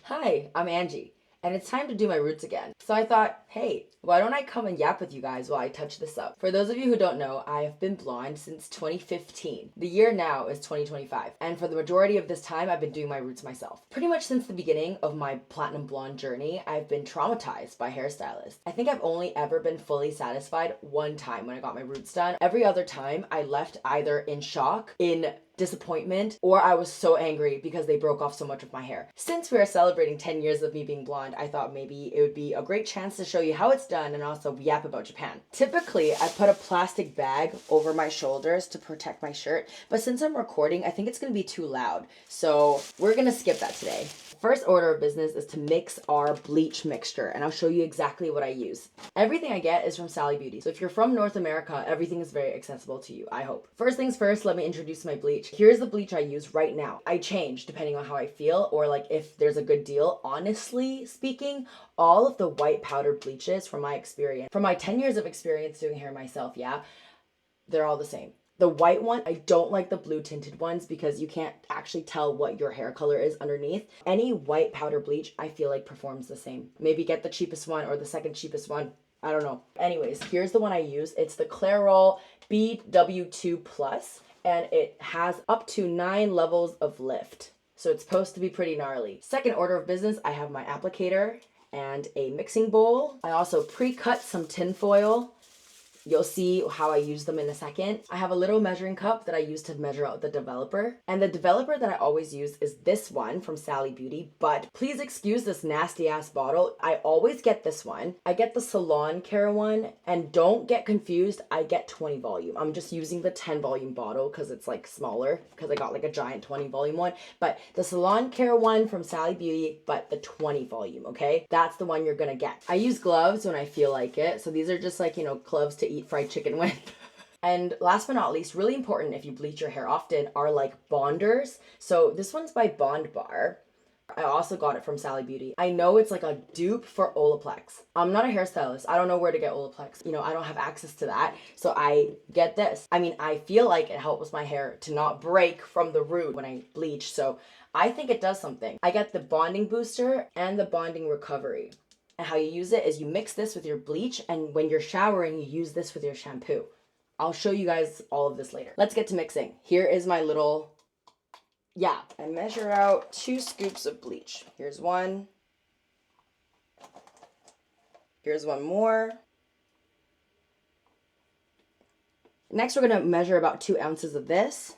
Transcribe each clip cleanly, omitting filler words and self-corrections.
Hi, I'm Angie, and it's time to do my roots again. So I thought, hey, why don't I come and yap with you guys while I touch this up? For those of you who don't know, I have been blonde since 2015. The year now is 2025, and for the majority of this time, I've been doing my roots myself. Pretty much since the beginning of my platinum blonde journey, I've been traumatized by hairstylists. I think I've only ever been fully satisfied one time when I got my roots done. Every other time, I left either in shock, in disappointment, or I was so angry because they broke off so much of my hair. Since we are celebrating 10 years of me being blonde, I thought maybe it would be a great chance to show you how it's done and also yap about Japan. Typically, I put a plastic bag over my shoulders to protect my shirt, but since I'm recording, I think it's gonna be too loud. So we're gonna skip that today. First order of business is to mix our bleach mixture, and I'll show you exactly what I use. Everything I get is from Sally Beauty. So if you're from North America, everything is very accessible to you, I hope. First things first, let me introduce my bleach. Here's the bleach I use right now. I change depending on how I feel or like if there's a good deal. Honestly speaking, all of the white powder bleaches from my experience, from my 10 years of experience doing hair myself, they're all the same. The white one, I don't like the blue tinted ones because you can't actually tell what your hair color is underneath. Any white powder bleach, I feel like performs the same. Maybe get the cheapest one or the second cheapest one. I don't know. Anyways, here's the one I use. It's the Clairol BW2 Plus, and it has up to 9 levels of lift. So it's supposed to be pretty gnarly. Second order of business, I have my applicator and a mixing bowl. I also pre-cut some tin foil. You'll see how I use them in a second. I have a little measuring cup that I use to measure out the developer. And the developer that I always use is this one from Sally Beauty, but please excuse this nasty ass bottle. I always get this one. I get the Salon Care one, and don't get confused, I get 20 volume. I'm just using the 10 volume bottle because it's like smaller because I got like a giant 20 volume one, but the Salon Care one from Sally Beauty, but the 20 volume, okay? That's the one you're gonna get. I use gloves when I feel like it. So these are just like, you know, gloves to eat fried chicken with. And last but not least, really important if you bleach your hair often, are like bonders. So this one's by Bond Bar. I also got it from Sally Beauty. I know it's like a dupe for Olaplex. I'm not a hairstylist. I don't know where to get Olaplex. You know, I don't have access to that. So I get this. I mean, I feel like it helps my hair to not break from the root when I bleach. So I think it does something. I get the bonding booster and the bonding recovery. And how you use it is you mix this with your bleach, and when you're showering, you use this with your shampoo. I'll show you guys all of this later. Let's get to mixing. Here is my little yap. I measure out 2 scoops of bleach. Here's one. Here's one more. Next, we're gonna measure about 2 ounces of this.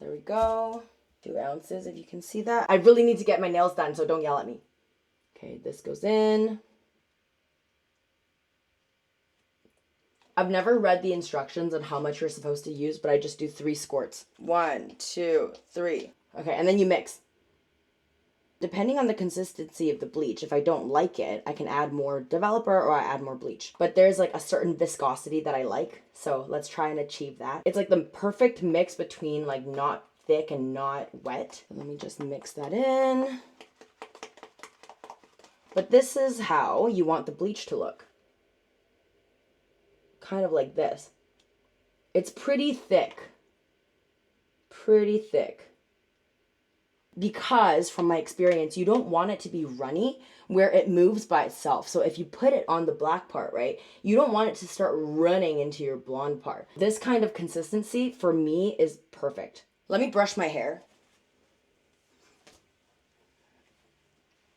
There we go. 2 ounces, if you can see that. I really need to get my nails done, so don't yell at me. Okay, this goes in. I've never read the instructions on how much you're supposed to use, but I just do 3 squirts. 1, 2, 3. Okay, and then you mix. Depending on the consistency of the bleach, if I don't like it, I can add more developer or I add more bleach. But there's like a certain viscosity that I like, so let's try and achieve that. It's like the perfect mix between like not thick and not wet. Let me just mix that in. But this is how you want the bleach to look. Kind of like this. It's pretty thick. Pretty thick. Because from my experience, you don't want it to be runny where it moves by itself. So if you put it on the black part, right, you don't want it to start running into your blonde part. This kind of consistency for me is perfect. Let me brush my hair.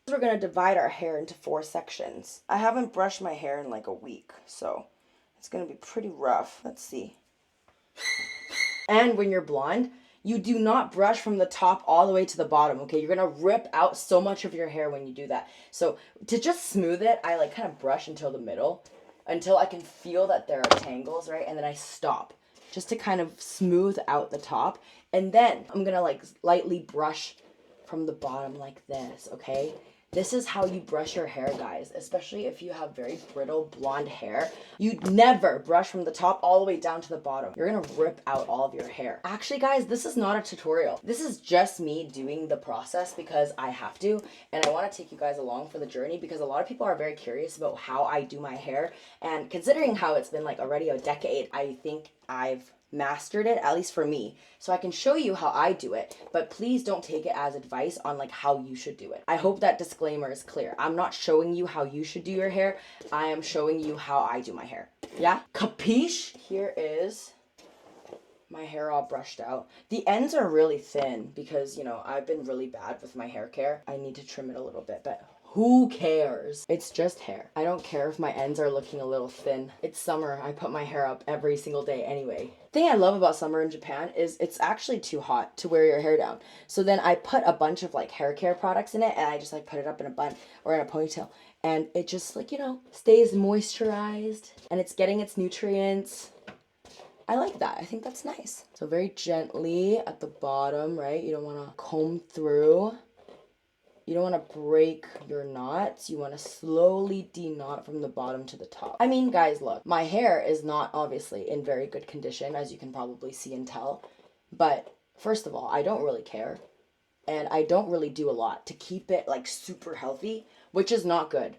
We're gonna divide our hair into 4 sections. I haven't brushed my hair in like a week, so it's gonna be pretty rough. Let's see. And when you're blonde, you do not brush from the top all the way to the bottom, okay? You're gonna rip out so much of your hair when you do that. So to just smooth it, I like kind of brush until the middle, until I can feel that there are tangles, right? And then I stop, just to kind of smooth out the top. And then I'm gonna like lightly brush from the bottom like this, okay? This is how you brush your hair, guys, especially if you have very brittle blonde hair. You never brush from the top all the way down to the bottom. You're gonna rip out all of your hair. Actually, guys, this is not a tutorial. This is just me doing the process because I have to, and I wanna take you guys along for the journey because a lot of people are very curious about how I do my hair, and considering how it's been like already a decade, I think I've mastered it, at least for me. So I can show you how I do it, but please don't take it as advice on like how you should do it. I hope that disclaimer is clear. I'm not showing you how you should do your hair. I am showing you how I do my hair. Yeah? Capiche? Here is my hair all brushed out. The ends are really thin because, you know, I've been really bad with my hair care. I need to trim it a little bit, but who cares? It's just hair. I don't care if my ends are looking a little thin. It's summer. I put my hair up every single day anyway. The thing I love about summer in Japan is it's actually too hot to wear your hair down. So then I put a bunch of like hair care products in it and I just like put it up in a bun or in a ponytail. And it just like, you know, stays moisturized and it's getting its nutrients. I like that. I think that's nice. So very gently at the bottom, right? You don't want to comb through. You don't want to break your knots. You want to slowly de-knot from the bottom to the top. I mean, guys, look. My hair is not obviously in very good condition, as you can probably see and tell. But first of all, I don't really care. And I don't really do a lot to keep it like super healthy, which is not good.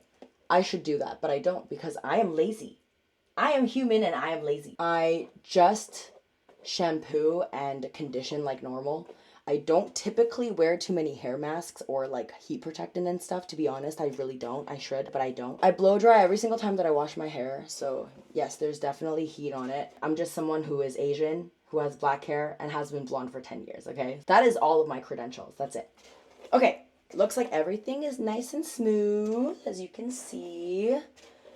I should do that, but I don't because I am lazy. I am human and I am lazy. I just shampoo and condition like normal. I don't typically wear too many hair masks or like heat protectant and stuff. To be honest, I really don't. I should, but I don't. I blow dry every single time that I wash my hair. So yes, there's definitely heat on it. I'm just someone who is Asian, who has black hair and has been blonde for 10 years, okay? That is all of my credentials. That's it. Okay, looks like everything is nice and smooth, as you can see.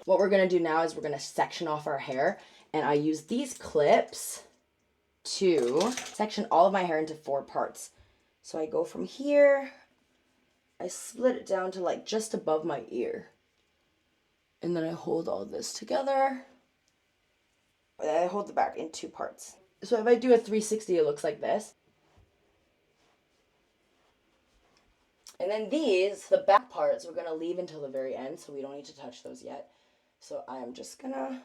What we're gonna do now is we're gonna section off our hair, and I use these clips to section all of my hair into 4 parts. So I go from here, I split it down to like just above my ear. And then I hold all this together. And I hold the back in 2 parts. So if I do a 360, it looks like this. And then these, the back parts, we're gonna leave until the very end, so we don't need to touch those yet. So I'm just gonna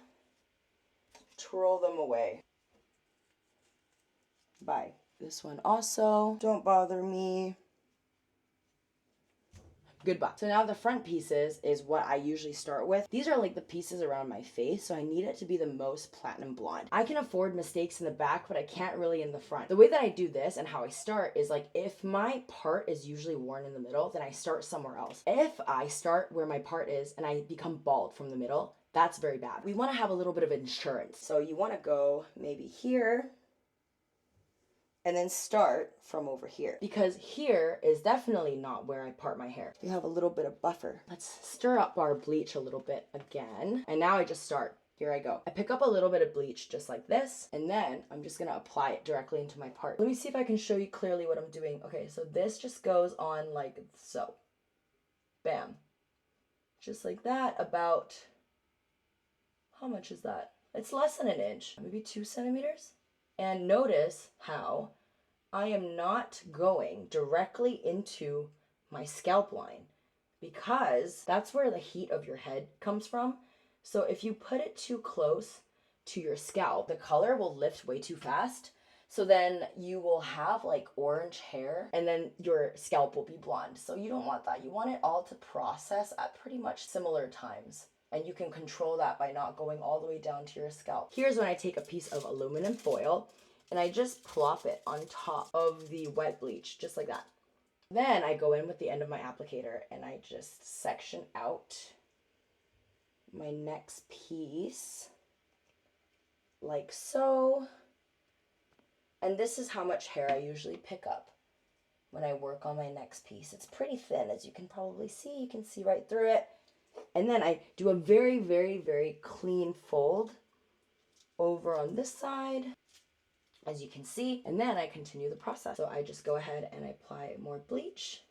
twirl them away. Bye. This one also, don't bother me. Goodbye. So now the front pieces is what I usually start with. These are like the pieces around my face, so I need it to be the most platinum blonde. I can afford mistakes in the back, but I can't really in the front. The way that I do this and how I start is like if my part is usually worn in the middle, then I start somewhere else. If I start where my part is and I become bald from the middle, that's very bad. We want to have a little bit of insurance. So you want to go maybe here and then start from over here. Because here is definitely not where I part my hair. You have a little bit of buffer. Let's stir up our bleach a little bit again. And now I just start. Here I go. I pick up a little bit of bleach just like this, and then I'm just gonna apply it directly into my part. Let me see if I can show you clearly what I'm doing. Okay, so this just goes on like so. Bam. Just like that, about, how much is that? It's less than an inch, maybe 2 centimeters. And notice how I am not going directly into my scalp line because that's where the heat of your head comes from. So if you put it too close to your scalp, the color will lift way too fast. So then you will have like orange hair and then your scalp will be blonde. So you don't want that. You want it all to process at pretty much similar times. And you can control that by not going all the way down to your scalp. Here's when I take a piece of aluminum foil and I just plop it on top of the wet bleach, just like that. Then I go in with the end of my applicator and I just section out my next piece, like so. And this is how much hair I usually pick up when I work on my next piece. It's pretty thin, as you can probably see. You can see right through it. And then I do a very, very, very clean fold over on this side, as you can see, and then I continue the process. So I just go ahead and I apply more bleach,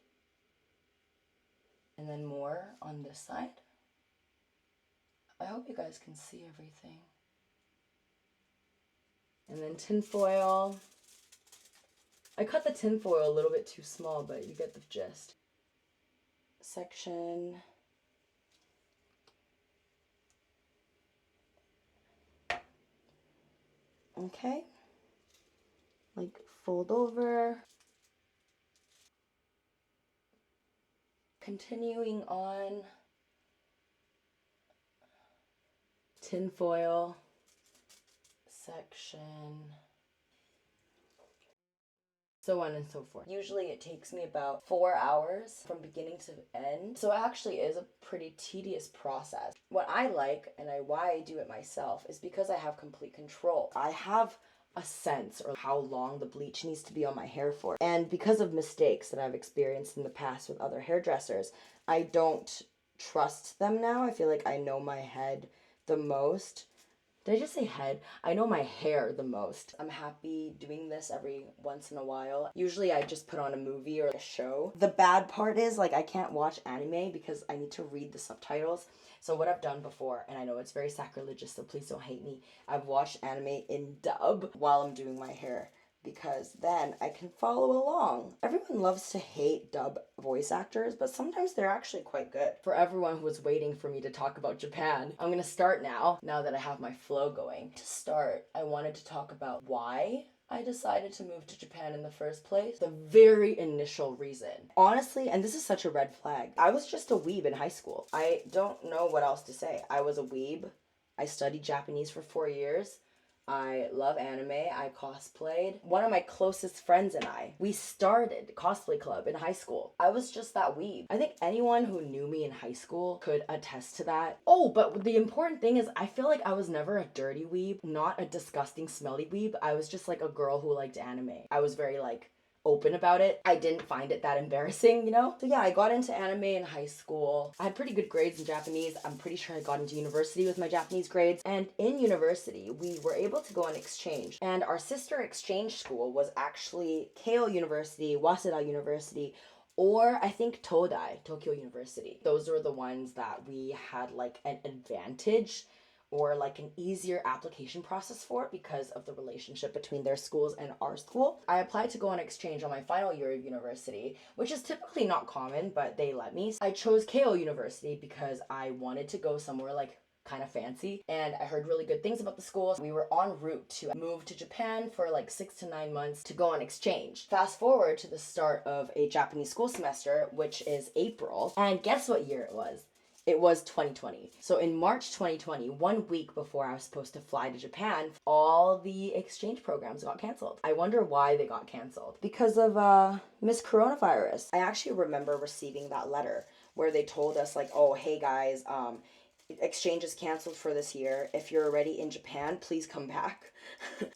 and then more on this side. I hope you guys can see everything. And then tin foil. I cut the tin foil a little bit too small, but you get the gist. Section. Okay. Like fold over. Continuing on. Tin foil. Section. so on and so forth. Usually it takes me about 4 hours from beginning to end. So it actually is a pretty tedious process. What I like and why I do it myself is because I have complete control. I have a sense or how long the bleach needs to be on my hair for. And because of mistakes that I've experienced in the past with other hairdressers, I don't trust them now. I feel like I know my head the most. Did I just say head? I know my hair the most. I'm happy doing this every once in a while. Usually I just put on a movie or a show. The bad part is like I can't watch anime because I need to read the subtitles. So what I've done before, and I know it's very sacrilegious, so please don't hate me, I've watched anime in dub while I'm doing my hair, because then I can follow along. Everyone loves to hate dub voice actors, but sometimes they're actually quite good. For everyone who was waiting for me to talk about Japan, I'm gonna start now that I have my flow going. To start, I wanted to talk about why I decided to move to Japan in the first place. The very initial reason. Honestly, and this is such a red flag, I was just a weeb in high school. I don't know what else to say. I was a weeb. I studied Japanese for 4 years. I love anime. I cosplayed. One of my closest friends and I, we started cosplay club in high school. I was just that weeb. I think anyone who knew me in high school could attest to that. Oh, but the important thing is I feel like I was never a dirty weeb, not a disgusting smelly weeb. I was just like a girl who liked anime. I was very like open about it. I didn't find it that embarrassing, you know? So yeah, I got into anime in high school. I had pretty good grades in Japanese. I'm pretty sure I got into university with my Japanese grades. And in university, we were able to go on exchange. And our sister exchange school was actually Keio University, Waseda University, or I think Todai, Tokyo University. Those were the ones that we had like an advantage or like an easier application process for it because of the relationship between their schools and our school. I applied to go on exchange on my final year of university, which is typically not common, but they let me. I chose Keio University because I wanted to go somewhere like kind of fancy, and I heard really good things about the school. We were en route to move to Japan for like 6 to 9 months to go on exchange. Fast forward to the start of a Japanese school semester, which is April, and guess what year it was? It was 2020. So in March 2020, 1 week before I was supposed to fly to Japan, all the exchange programs got canceled. I wonder why they got canceled. Because of Miss Coronavirus. I actually remember receiving that letter where they told us like, oh, hey guys, exchange is canceled for this year. If you're already in Japan, please come back.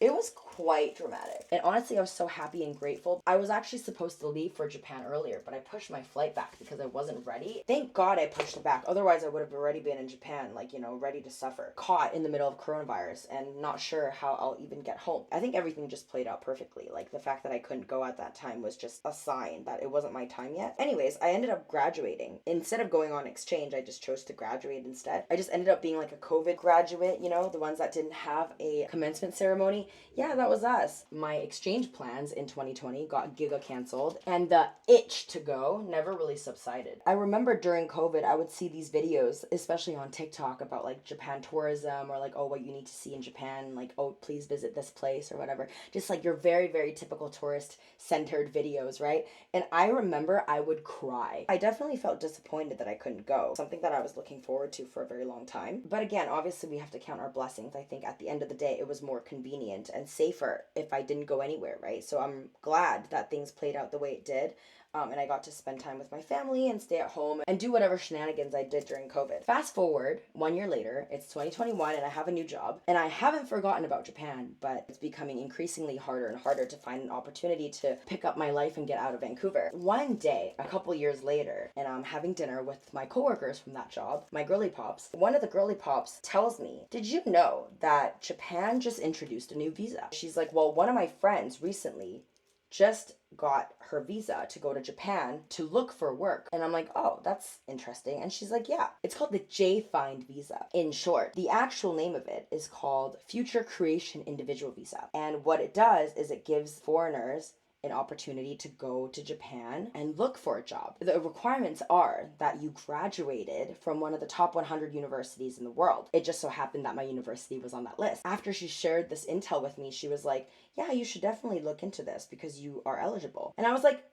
It was quite dramatic. And honestly, I was so happy and grateful. I was actually supposed to leave for Japan earlier, but I pushed my flight back because I wasn't ready. Thank God I pushed it back. Otherwise, I would have already been in Japan, like, you know, ready to suffer. Caught in the middle of coronavirus and not sure how I'll even get home. I think everything just played out perfectly. Like, the fact that I couldn't go at that time was just a sign that it wasn't my time yet. Anyways, I ended up graduating. Instead of going on exchange, I just chose to graduate instead. I just ended up being like a COVID graduate, you know, the ones that didn't have a commencement ceremony. Yeah, that was us. My exchange plans in 2020 got giga canceled, and the itch to go never really subsided. I remember during COVID, I would see these videos, especially on TikTok, about like Japan tourism or like, oh, what you need to see in Japan, like, oh, please visit this place or whatever. Just like your very, very typical tourist-centered videos, right? And I remember I would cry. I definitely felt disappointed that I couldn't go, something that I was looking forward to for a very long time. But again, obviously we have to count our blessings. I think at the end of the day, it was more convenient and safer if I didn't go anywhere, right? So I'm glad that things played out the way it did. And I got to spend time with my family and stay at home and do whatever shenanigans I did during COVID. Fast forward 1 year later, it's 2021 and I have a new job. And I haven't forgotten about Japan, but it's becoming increasingly harder and harder to find an opportunity to pick up my life and get out of Vancouver. One day, a couple years later, and I'm having dinner with my coworkers from that job, my girly pops. One of the girly pops tells me, did you know that Japan just introduced a new visa? She's like, well, one of my friends recently just got her visa to go to Japan to look for work. And I'm like, oh, that's interesting. And she's like, yeah, it's called the J-Find visa. In short, the actual name of it is called Future Creation Individual Visa. And what it does is it gives foreigners an opportunity to go to Japan and look for a job. The requirements are that you graduated from one of the top 100 universities in the world. It just so happened that my university was on that list. After she shared this intel with me, she was like, yeah, you should definitely look into this because you are eligible. And I was like,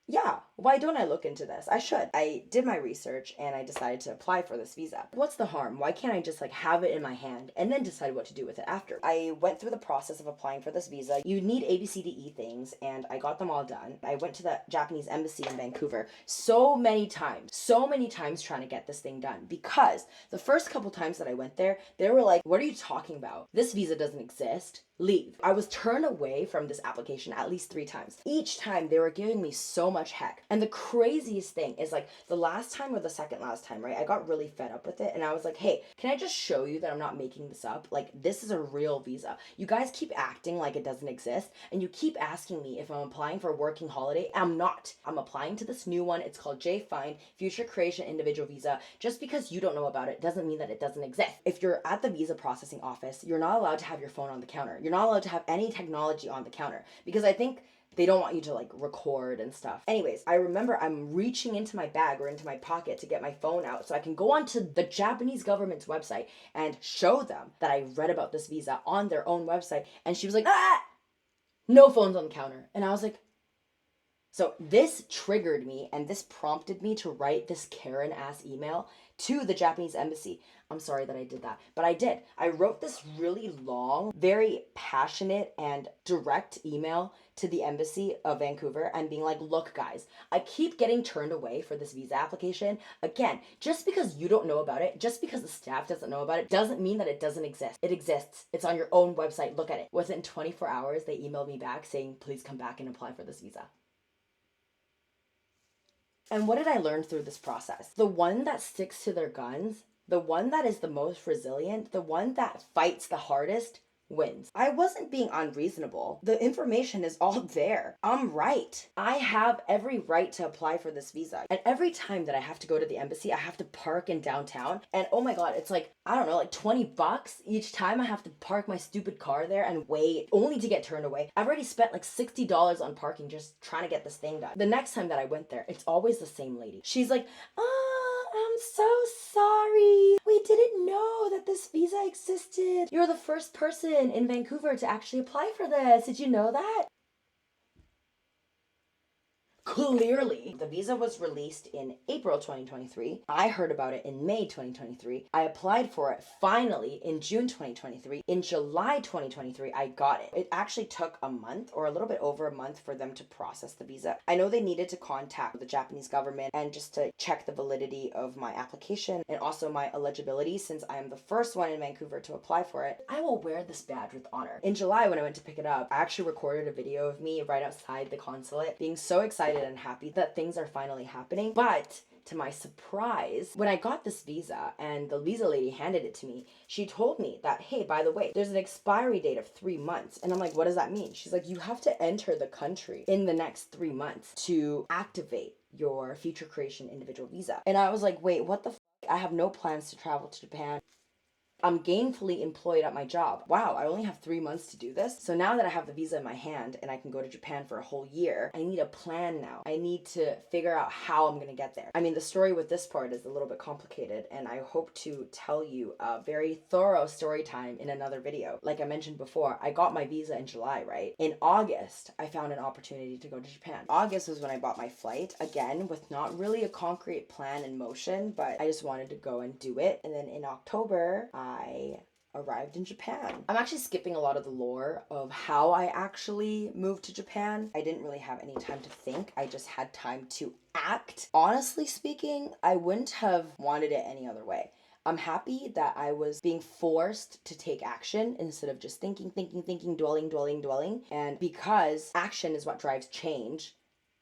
yeah, why don't I look into this? I should. I did my research and I decided to apply for this visa. What's the harm? Why can't I just like have it in my hand and then decide what to do with it after? I went through the process of applying for this visa. You need ABCDE things and I got them all done. I went to the Japanese embassy in Vancouver so many times trying to get this thing done, because the first couple times that I went there, they were like, what are you talking about? This visa doesn't exist. Leave. I was turned away from this application at least 3 times. Each time they were giving me so much heck. And the craziest thing is like the last time or the second last time, right? I got really fed up with it and I was like, hey, can I just show you that I'm not making this up? Like, this is a real visa. You guys keep acting like it doesn't exist and you keep asking me if I'm applying for a working holiday. I'm not. I'm applying to this new one. It's called JFINE, Future Creation Individual Visa. Just because you don't know about it doesn't mean that it doesn't exist. If you're at the visa processing office, you're not allowed to have your phone on the counter. You're not allowed to have any technology on the counter because I think they don't want you to like record and stuff. Anyways, I remember I'm reaching into my bag or into my pocket to get my phone out so I can go onto the Japanese government's website and show them that I read about this visa on their own website. And she was like, no phones on the counter. And I was like, so this triggered me and this prompted me to write this Karen ass email to the Japanese embassy. I'm sorry that I did that, but I did. I wrote this really long, very passionate and direct email to the embassy of Vancouver and being like, look guys, I keep getting turned away for this visa application. Again, just because you don't know about it, just because the staff doesn't know about it, doesn't mean that it doesn't exist. It exists. It's on your own website. Look at it. Within 24 hours, they emailed me back saying, please come back and apply for this visa. And what did I learn through this process? The one that sticks to their guns, the one that is the most resilient, the one that fights the hardest, wins. I wasn't being unreasonable. The information is all there. I'm right. I have every right to apply for this visa. And every time that I have to go to the embassy, I have to park in downtown. And oh my God, it's like, I don't know, like $20 each time I have to park my stupid car there and wait only to get turned away. I've already spent like $60 on parking just trying to get this thing done. The next time that I went there, it's always the same lady. She's like, I'm so sorry. We didn't know that this visa existed. You're the first person in Vancouver to actually apply for this. Did you know that? Clearly, the visa was released in April 2023. I heard about it in May 2023. I applied for it finally in June 2023. In July 2023, I got it. It actually took a month or a little bit over a month for them to process the visa. I know they needed to contact the Japanese government and just to check the validity of my application and also my eligibility, since I am the first one in Vancouver to apply for it. I will wear this badge with honor. In July, when I went to pick it up, I actually recorded a video of me right outside the consulate being so excited and happy that things are finally happening. But to my surprise, when I got this visa and the visa lady handed it to me, she told me that, hey, by the way, there's an expiry date of 3 months. And I'm like, what does that mean? She's like, you have to enter the country in the next 3 months to activate your future creation individual visa. And I was like, wait, what the f? I have no plans to travel to Japan. I'm gainfully employed at my job. Wow, I only have 3 months to do this. So now that I have the visa in my hand and I can go to Japan for a whole year, I need a plan now. I need to figure out how I'm gonna get there. I mean, the story with this part is a little bit complicated, and I hope to tell you a very thorough story time in another video. Like I mentioned before, I got my visa in July, right? In August, I found an opportunity to go to Japan. August was when I bought my flight, again, with not really a concrete plan in motion, but I just wanted to go and do it. And then in October, I arrived in Japan. I'm actually skipping a lot of the lore of how I actually moved to Japan. I didn't really have any time to think. I just had time to act. Honestly speaking, I wouldn't have wanted it any other way. I'm happy that I was being forced to take action instead of just thinking, dwelling. And because action is what drives change,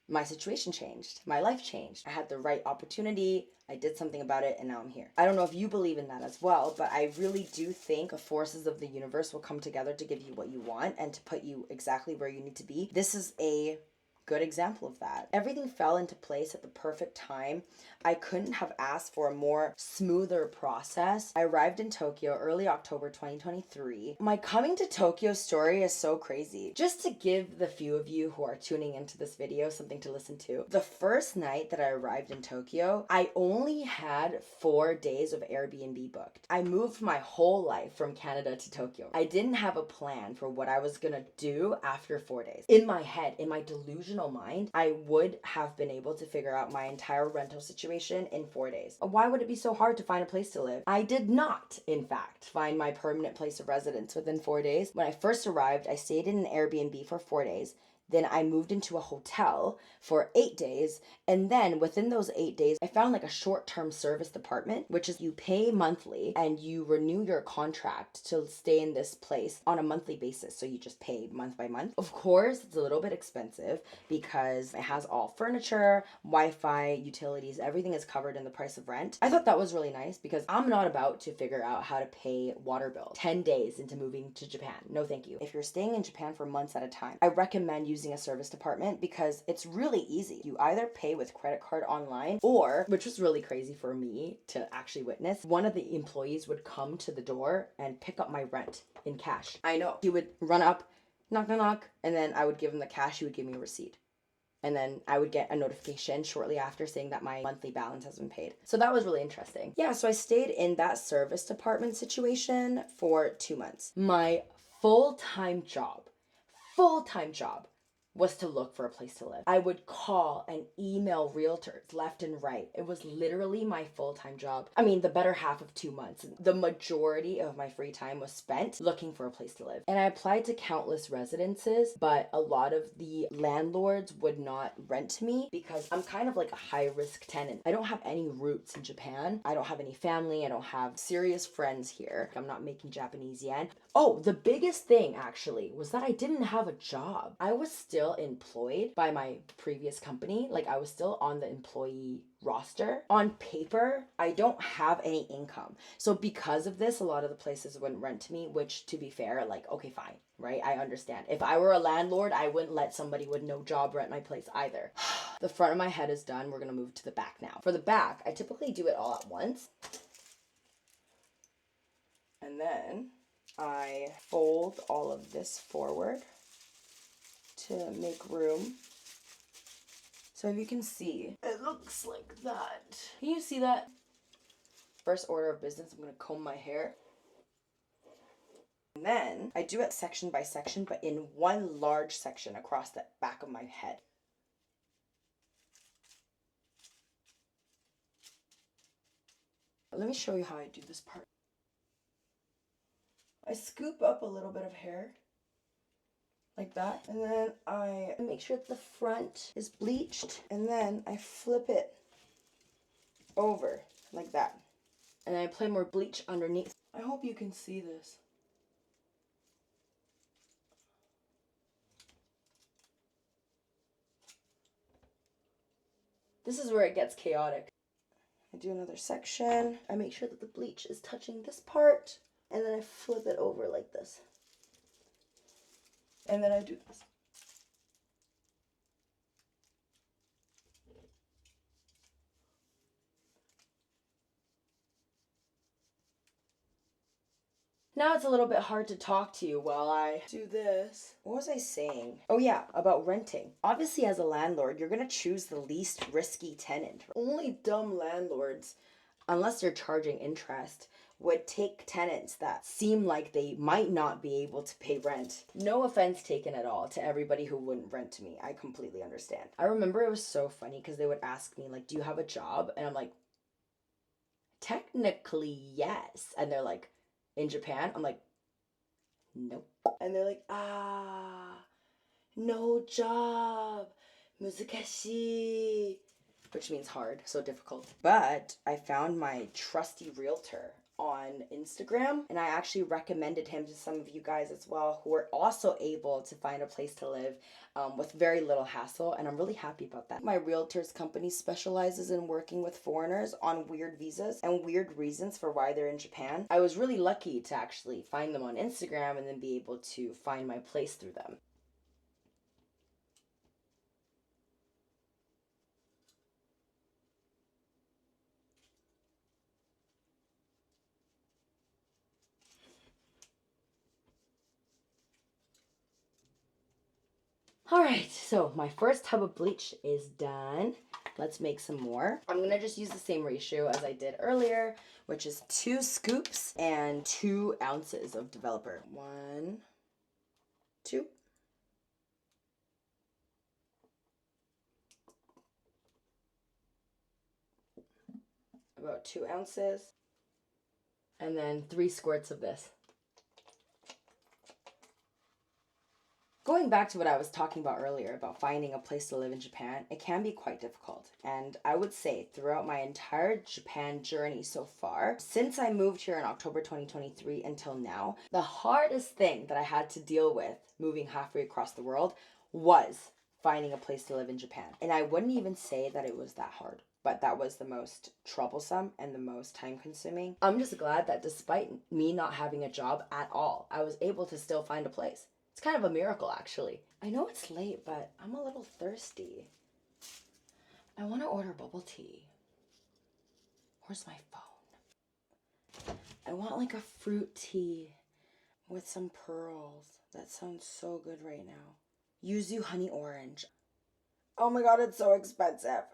my situation changed. My life changed. I had the right opportunity. I did something about it, and now I'm here. I don't know if you believe in that as well, but I really do think the forces of the universe will come together to give you what you want and to put you exactly where you need to be. This is a good example of that. Everything fell into place at the perfect time. I couldn't have asked for a more smoother process. I arrived in Tokyo early October 2023. My coming to Tokyo story is so crazy. Just to give the few of you who are tuning into this video something to listen to, the first night that I arrived in Tokyo, I only had 4 days of Airbnb booked. I moved my whole life from Canada to Tokyo. I didn't have a plan for what I was gonna do after 4 days. In my head, in my delusion original mind, I would have been able to figure out my entire rental situation in 4 days. Why would it be so hard to find a place to live? I did not, in fact, find my permanent place of residence within 4 days. When I first arrived, I stayed in an Airbnb for 4 days. Then I moved into a hotel for 8 days. And then within those 8 days, I found like a short-term service apartment, which is you pay monthly and you renew your contract to stay in this place on a monthly basis. So you just pay month by month. Of course, it's a little bit expensive because it has all furniture, Wi-Fi, utilities, everything is covered in the price of rent. I thought that was really nice because I'm not about to figure out how to pay water bill 10 days into moving to Japan. No, thank you. If you're staying in Japan for months at a time, I recommend using a service apartment because it's really easy. You either pay with credit card online or, which was really crazy for me to actually witness, one of the employees would come to the door and pick up my rent in cash. I know. He would run up, knock, knock, knock, and then I would give him the cash. He would give me a receipt. And then I would get a notification shortly after saying that my monthly balance has been paid. So that was really interesting. Yeah, so I stayed in that service apartment situation for 2 months. My full-time job was to look for a place to live. I would call and email realtors left and right. It was literally my full-time job. I mean, the better half of 2 months. The majority of my free time was spent looking for a place to live. And I applied to countless residences, but a lot of the landlords would not rent to me because I'm kind of like a high-risk tenant. I don't have any roots in Japan. I don't have any family. I don't have serious friends here. I'm not making Japanese yen. Oh, the biggest thing actually was that I didn't have a job. I was still employed by my previous company. Like I was still on the employee roster. On paper, I don't have any income. So because of this, a lot of the places wouldn't rent to me, which to be fair, like, okay, fine, right? I understand. If I were a landlord, I wouldn't let somebody with no job rent my place either. The front of my head is done. We're gonna move to the back now. For the back, I typically do it all at once. And then I fold all of this forward to make room. So if you can see, it looks like that. Can you see that? First order of business, I'm gonna comb my hair. And then I do it section by section, but in one large section across the back of my head. Let me show you how I do this part. I scoop up a little bit of hair like that, and then I make sure that the front is bleached, and then I flip it over like that, and then I apply more bleach underneath. I hope you can see this. This is where it gets chaotic. I do another section. I make sure that the bleach is touching this part, and then I flip it over like this. And then I do this. Now it's a little bit hard to talk to you while I do this. What was I saying? Oh yeah, about renting. Obviously as a landlord, you're gonna choose the least risky tenant. Only dumb landlords, unless they're charging interest, would take tenants that seem like they might not be able to pay rent. No offense taken at all to everybody who wouldn't rent to me. I completely understand. I remember it was so funny because they would ask me like, do you have a job? And I'm like, technically yes. And they're like, in Japan? I'm like, nope. And they're like, no job. Muzukashii. Which means hard, so difficult. But I found my trusty realtor on Instagram, and I actually recommended him to some of you guys as well who are also able to find a place to live with very little hassle, and I'm really happy about that. My realtor's company specializes in working with foreigners on weird visas and weird reasons for why they're in Japan. I was really lucky to actually find them on Instagram and then be able to find my place through them. Alright, so my first tub of bleach is done. Let's make some more. I'm gonna just use the same ratio as I did earlier, which is 2 scoops and 2 ounces of developer. 1, 2. about 2 ounces. And then 3 squirts of this. Going back to what I was talking about earlier about finding a place to live in Japan, it can be quite difficult. And I would say throughout my entire Japan journey so far, since I moved here in October 2023 until now, the hardest thing that I had to deal with moving halfway across the world was finding a place to live in Japan. And I wouldn't even say that it was that hard, but that was the most troublesome and the most time consuming. I'm just glad that despite me not having a job at all, I was able to still find a place. It's kind of a miracle, actually. I know it's late, but I'm a little thirsty. I want to order bubble tea. Where's my phone? I want like a fruit tea with some pearls. That sounds so good right now. Yuzu honey orange. Oh my god, it's so expensive.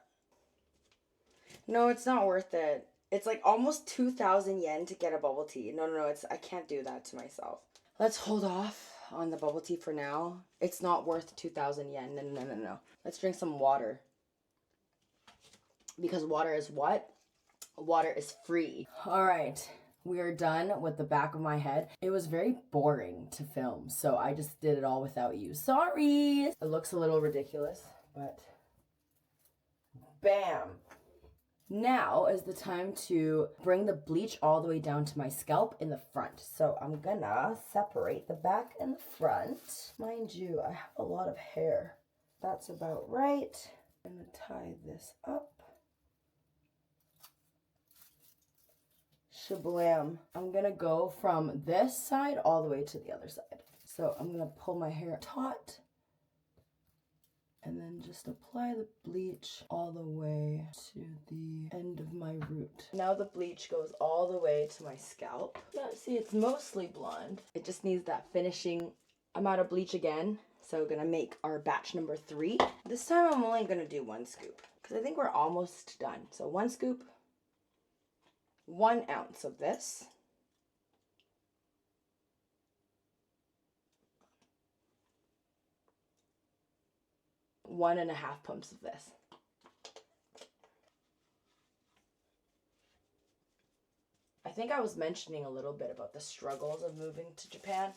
No, it's not worth it. It's like almost 2,000 yen to get a bubble tea. No, I can't do that to myself. Let's hold off on the bubble tea for now. It's not worth 2,000 yen. No. Let's drink some water. Because water is what? Water is free. All right, we are done with the back of my head. It was very boring to film, so I just did it all without you. Sorry. It looks a little ridiculous, but bam. Now is the time to bring the bleach all the way down to my scalp in the front. So I'm gonna separate the back and the front. Mind you, I have a lot of hair. That's about right. I'm gonna tie this up. Shablam. I'm gonna go from this side all the way to the other side. So I'm gonna pull my hair taut. And then just apply the bleach all the way to the end of my root. Now the bleach goes all the way to my scalp. Now, see, it's mostly blonde. It just needs that finishing. I'm out of bleach again, so we're gonna make our batch number 3. This time I'm only gonna do 1 scoop, because I think we're almost done. So 1 scoop, 1 ounce of this. 1.5 pumps of this. I think I was mentioning a little bit about the struggles of moving to Japan,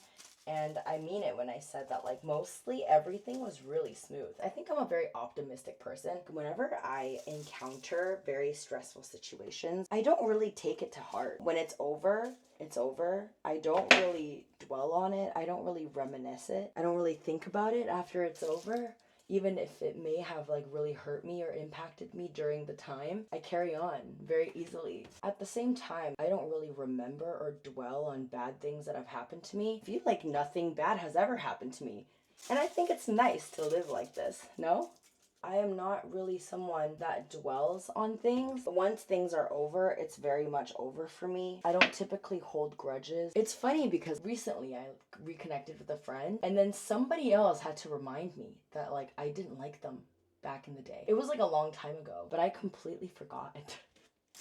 and I mean it when I said that, like, mostly everything was really smooth. I think I'm a very optimistic person. Whenever I encounter very stressful situations, I don't really take it to heart. When it's over, it's over. I don't really dwell on it. I don't really reminisce it. I don't really think about it after it's over. Even if it may have like really hurt me or impacted me during the time, I carry on very easily. At the same time, I don't really remember or dwell on bad things that have happened to me. I feel like nothing bad has ever happened to me. And I think it's nice to live like this, no? I am not really someone that dwells on things. Once things are over, it's very much over for me. I don't typically hold grudges. It's funny because recently I reconnected with a friend, and then somebody else had to remind me that, like, I didn't like them back in the day. It was like a long time ago, but I completely forgot.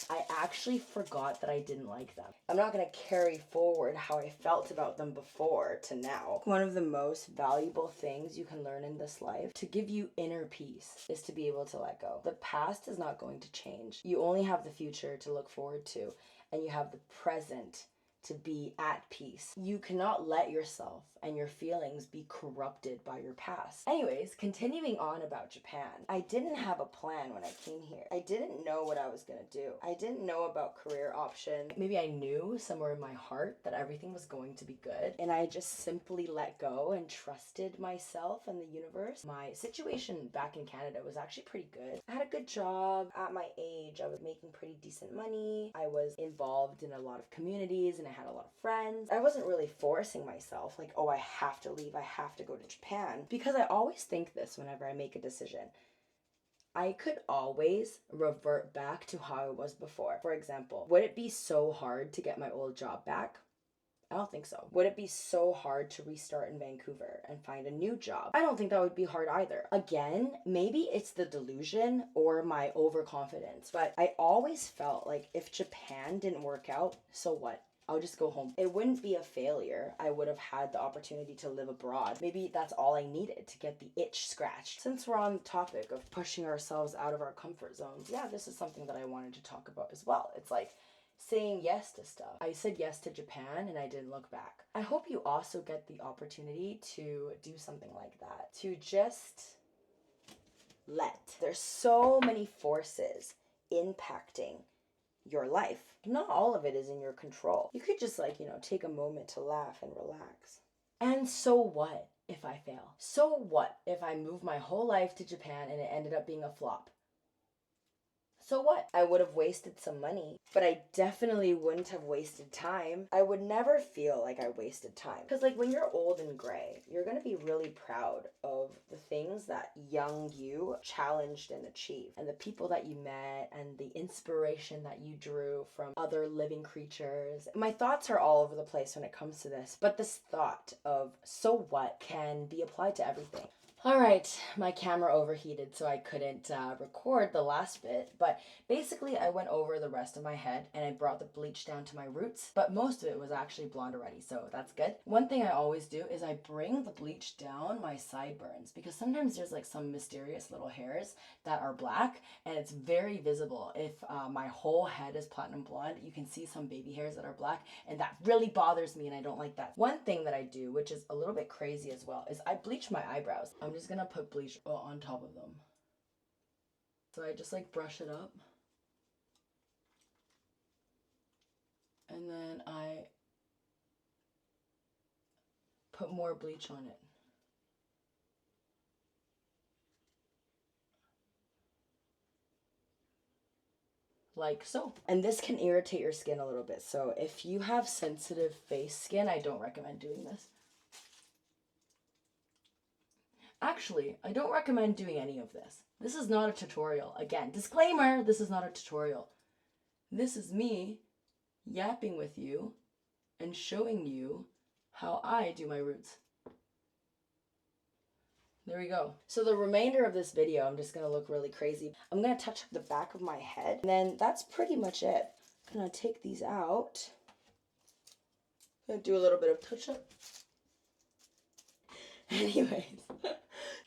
I actually forgot that I didn't like them. I'm not going to carry forward how I felt about them before to now. One of the most valuable things you can learn in this life to give you inner peace is to be able to let go. The past is not going to change. You only have the future to look forward to, and you have the present to be at peace. You cannot let yourself and your feelings be corrupted by your past. Anyways, continuing on about Japan. I didn't have a plan when I came here. I didn't know what I was gonna do. I didn't know about career options. Maybe I knew somewhere in my heart that everything was going to be good, and I just simply let go and trusted myself and the universe. My situation back in Canada was actually pretty good. I had a good job. At my age, I was making pretty decent money. I was involved in a lot of communities, and I had a lot of friends. I wasn't really forcing myself, like, oh, I have to leave, I have to go to Japan. Because I always think this whenever I make a decision. I could always revert back to how I was before. For example, would it be so hard to get my old job back? I don't think so. Would it be so hard to restart in Vancouver and find a new job? I don't think that would be hard either. Again, maybe it's the delusion or my overconfidence, but I always felt like if Japan didn't work out, so what? I'll just go home. It wouldn't be a failure. I would have had the opportunity to live abroad. Maybe that's all I needed to get the itch scratched. Since we're on the topic of pushing ourselves out of our comfort zones, yeah, this is something that I wanted to talk about as well. It's like saying yes to stuff. I said yes to Japan and I didn't look back. I hope you also get the opportunity to do something like that. To just let. There's so many forces impacting your life. Not all of it is in your control. You could just take a moment to laugh and relax. And so what if I fail? So what if I move my whole life to Japan and it ended up being a flop? So what? I would have wasted some money, but I definitely wouldn't have wasted time. I would never feel like I wasted time. Because when you're old and gray, you're going to be really proud of the things that young you challenged and achieved, and the people that you met, and the inspiration that you drew from other living creatures. My thoughts are all over the place when it comes to this, but this thought of so what can be applied to everything. All right, my camera overheated, so I couldn't record the last bit, but basically I went over the rest of my head and I brought the bleach down to my roots, but most of it was actually blonde already, so that's good. One thing I always do is I bring the bleach down my sideburns, because sometimes there's some mysterious little hairs that are black, and it's very visible. If my whole head is platinum blonde, you can see some baby hairs that are black, and that really bothers me, and I don't like that. One thing that I do, which is a little bit crazy as well, is I bleach my eyebrows. I'm just gonna put bleach on top of them. So I just brush it up. And then I put more bleach on it. Like so. And this can irritate your skin a little bit. So if you have sensitive face skin, I don't recommend doing this. Actually, I don't recommend doing any of this. This is not a tutorial. Again, disclaimer, this is not a tutorial. This is me yapping with you and showing you how I do my roots. There we go. So the remainder of this video, I'm just going to look really crazy. I'm going to touch up the back of my head, and then that's pretty much it. I'm going to take these out. I'm going to do a little bit of touch up. Anyways,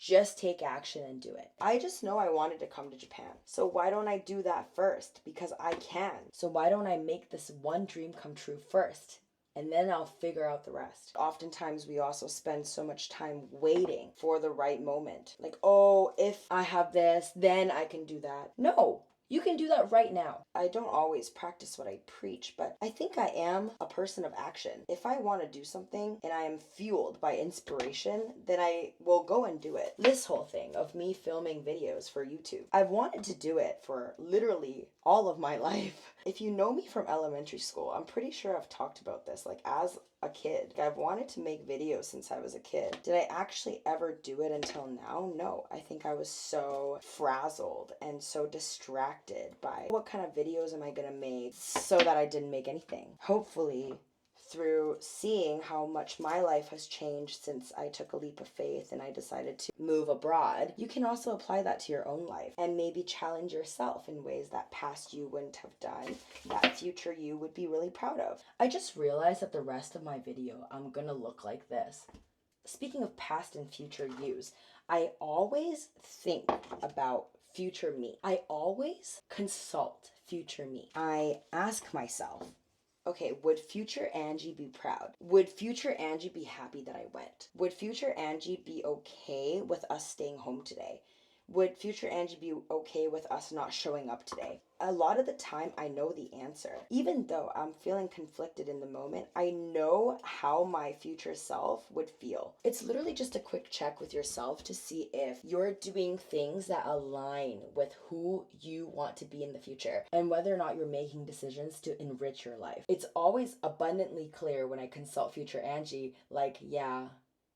just take action and do it. I just know I wanted to come to Japan. So why don't I do that first? Because I can. So why don't I make this one dream come true first? And then I'll figure out the rest. Oftentimes we also spend so much time waiting for the right moment. Oh, if I have this, then I can do that. No. You can do that right now. I don't always practice what I preach, but I think I am a person of action. If I want to do something and I am fueled by inspiration, then I will go and do it. This whole thing of me filming videos for YouTube, I've wanted to do it for literally all of my life. If you know me from elementary school, I'm pretty sure I've talked about this. As a kid, I've wanted to make videos since I was a kid. Did I actually ever do it until now? No. I think I was so frazzled and so distracted by what kind of videos am I gonna make, so that I didn't make anything. Hopefully, through seeing how much my life has changed since I took a leap of faith and I decided to move abroad, you can also apply that to your own life and maybe challenge yourself in ways that past you wouldn't have done, that future you would be really proud of. I just realized that the rest of my video, I'm gonna look like this. Speaking of past and future yous, I always think about future me. I always consult future me. I ask myself, okay, would future Angie be proud? Would future Angie be happy that I went? Would future Angie be okay with us staying home today? Would future Angie be okay with us not showing up today? A lot of the time, I know the answer. Even though I'm feeling conflicted in the moment, I know how my future self would feel. It's literally just a quick check with yourself to see if you're doing things that align with who you want to be in the future and whether or not you're making decisions to enrich your life. It's always abundantly clear when I consult future Angie, yeah,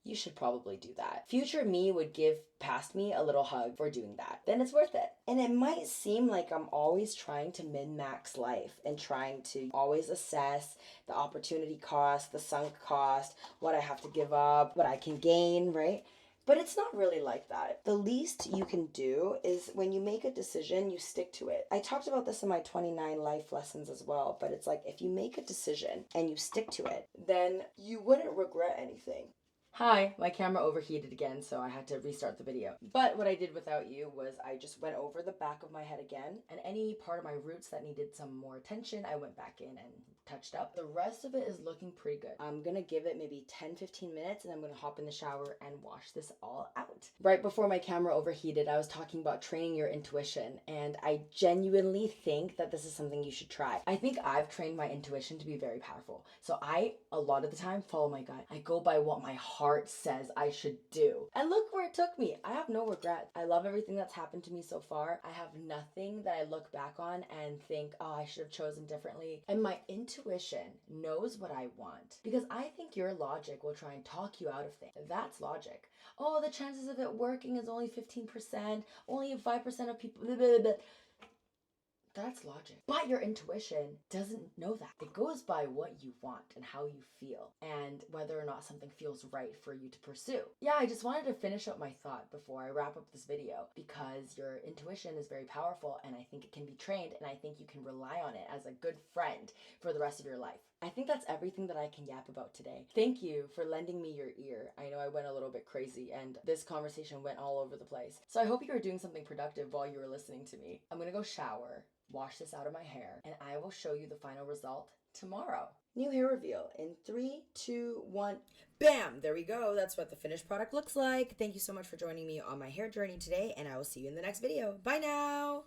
you should probably do that. Future me would give past me a little hug for doing that. Then it's worth it. And it might seem like I'm always trying to min-max life and trying to always assess the opportunity cost, the sunk cost, what I have to give up, what I can gain, right? But it's not really like that. The least you can do is when you make a decision, you stick to it. I talked about this in my 29 life lessons as well, but it's like if you make a decision and you stick to it, then you wouldn't regret anything. Hi, my camera overheated again, so I had to restart the video. But what I did without you was I just went over the back of my head again, and any part of my roots that needed some more attention, I went back in and touched up. The rest of it is looking pretty good. I'm gonna give it maybe 10-15 minutes, and I'm gonna hop in the shower and wash this all out. Right before my camera overheated, I was talking about training your intuition, and I genuinely think that this is something you should try. I think I've trained my intuition to be very powerful. So I, a lot of the time, follow my gut. I go by what my heart says I should do. And look where it took me. I have no regret. I love everything that's happened to me so far. I have nothing that I look back on and think, oh, I should have chosen differently. And my intuition knows what I want, because I think your logic will try and talk you out of things. That's logic. Oh, the chances of it working is only 15%, only 5% of people, blah, blah, blah. That's logic. But your intuition doesn't know that. It goes by what you want and how you feel and whether or not something feels right for you to pursue. Yeah, I just wanted to finish up my thought before I wrap up this video, because your intuition is very powerful and I think it can be trained, and I think you can rely on it as a good friend for the rest of your life. I think that's everything that I can yap about today. Thank you for lending me your ear. I know I went a little bit crazy and this conversation went all over the place. So I hope you were doing something productive while you were listening to me. I'm gonna go shower, wash this out of my hair, and I will show you the final result tomorrow. New hair reveal in 3, 2, 1. Bam! There we go. That's what the finished product looks like. Thank you so much for joining me on my hair journey today, and I will see you in the next video. Bye now!